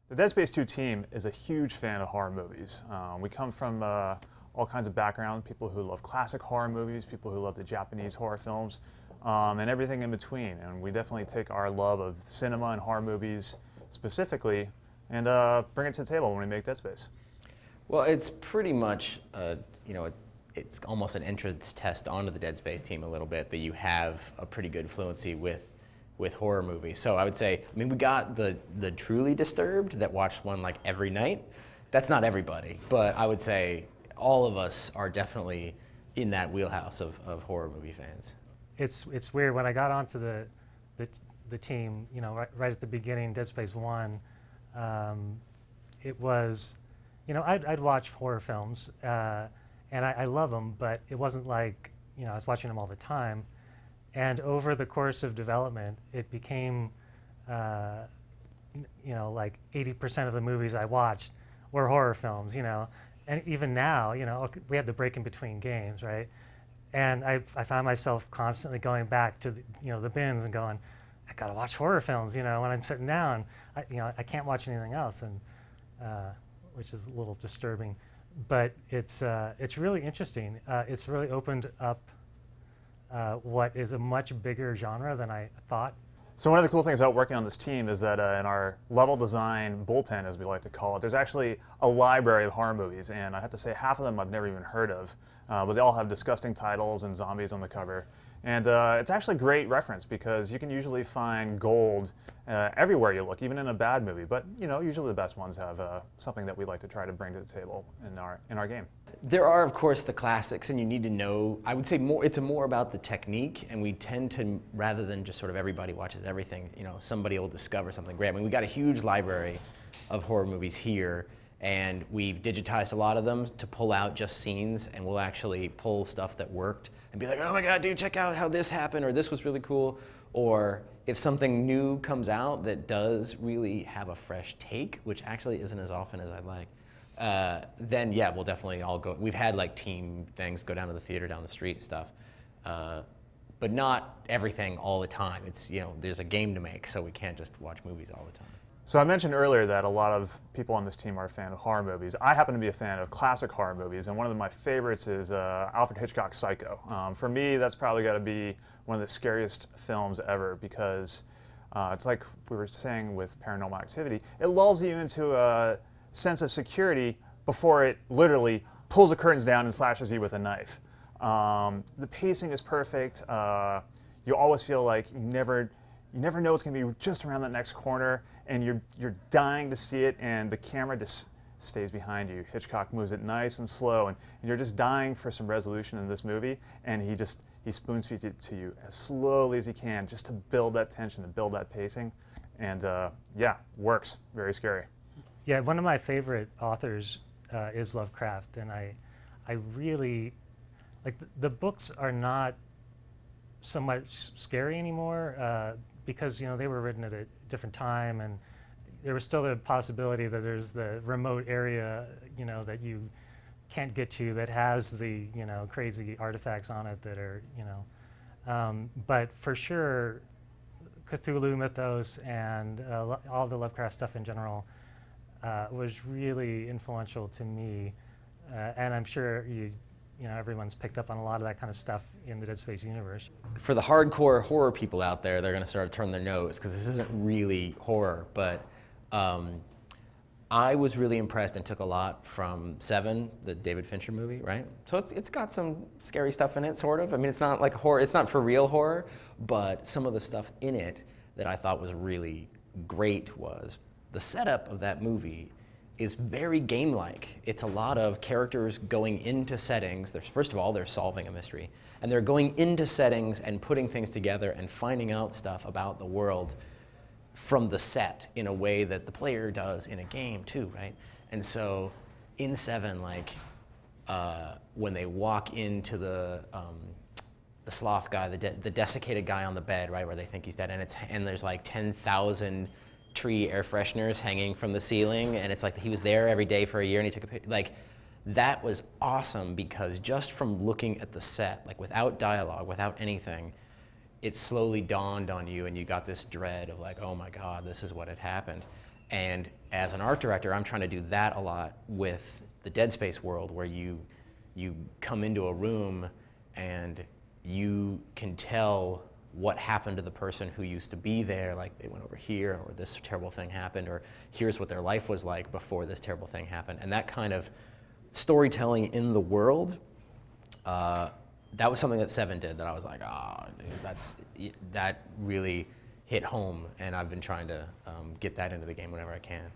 The Dead Space 2 team is a huge fan of horror movies. We come from all kinds of background, people who love classic horror movies, people who love the Japanese horror films, and everything in between. And we definitely take our love of cinema and horror movies specifically and bring it to the table when we make Dead Space. Well, it's pretty much, it's almost an entrance test onto the Dead Space team a little bit that you have a pretty good fluency with horror movies. So I would say, I mean, we got the truly disturbed that watch one like every night. That's not everybody, but I would say all of us are definitely in that wheelhouse of horror movie fans. It's weird when I got onto the team, right at the beginning, Dead Space 1, it was, I'd watch horror films, and I love them, but it wasn't like, I was watching them all the time. And over the course of development, it became, like 80% of the movies I watched were horror films, And even now, we have the break in between games, right? And I found myself constantly going back to the bins and going, I gotta watch horror films, when I'm sitting down. I can't watch anything else, and which is a little disturbing. But it's really interesting. It's really opened up what is a much bigger genre than I thought. So one of the cool things about working on this team is that in our level design bullpen, as we like to call it, there's actually a library of horror movies, and I have to say half of them I've never even heard of, but they all have disgusting titles and zombies on the cover. And it's actually great reference because you can usually find gold everywhere you look, even in a bad movie. But usually the best ones have something that we like to try to bring to the table in our game. There are, of course, the classics, and you need to know. I would say it's more about the technique, and we tend to, rather than just sort of everybody watches everything. Somebody will discover something great. I mean, we got a huge library of horror movies here, and we've digitized a lot of them to pull out just scenes, and we'll actually pull stuff that worked and be like, oh my God, dude, check out how this happened, or this was really cool. Or if something new comes out that does really have a fresh take, which actually isn't as often as I'd like, then yeah, we'll definitely all go. We've had like team things, go down to the theater down the street stuff, but not everything all the time. It's, there's a game to make, so we can't just watch movies all the time. So I mentioned earlier that a lot of people on this team are a fan of horror movies. I happen to be a fan of classic horror movies, and one of my favorites is Alfred Hitchcock's Psycho. For me, that's probably got to be one of the scariest films ever because it's like we were saying with Paranormal Activity. It lulls you into a sense of security before it literally pulls the curtains down and slashes you with a knife. The pacing is perfect. You always feel like you never know it's going to be just around that next corner, and you're dying to see it, and the camera just stays behind you. Hitchcock moves it nice and slow, and you're just dying for some resolution in this movie, and he spoon-feeds it to you as slowly as he can just to build that tension, to build that pacing, and yeah, works. Very scary. Yeah, one of my favorite authors is Lovecraft, and I really, like, the books are not so much scary anymore because they were written at a different time, and there was still the possibility that there's the remote area that you can't get to that has the crazy artifacts on it that are but for sure Cthulhu mythos and all the Lovecraft stuff in general was really influential to me, and I'm sure everyone's picked up on a lot of that kind of stuff in the Dead Space universe. For the hardcore horror people out there, they're going to sort of turn their nose because this isn't really horror, but I was really impressed and took a lot from Seven, the David Fincher movie, right? So it's got some scary stuff in it, sort of. I mean, it's not like horror, it's not for real horror, but some of the stuff in it that I thought was really great was the setup of that movie is very game-like. It's a lot of characters going into settings. First of all, they're solving a mystery, and they're going into settings and putting things together and finding out stuff about the world from the set in a way that the player does in a game too, right? And so in Seven, like when they walk into the sloth guy, the desiccated guy on the bed, right, where they think he's dead, and there's like 10,000 tree air fresheners hanging from the ceiling, and it's like he was there every day for a year and he took a picture. Like, that was awesome because just from looking at the set, like without dialogue, without anything, it slowly dawned on you and you got this dread of like, oh my God, this is what had happened. And as an art director, I'm trying to do that a lot with the Dead Space world, where you come into a room and you can tell what happened to the person who used to be there, like they went over here, or this terrible thing happened, or here's what their life was like before this terrible thing happened. And that kind of storytelling in the world, that was something that Seven did that I was like, dude, that really hit home, and I've been trying to get that into the game whenever I can.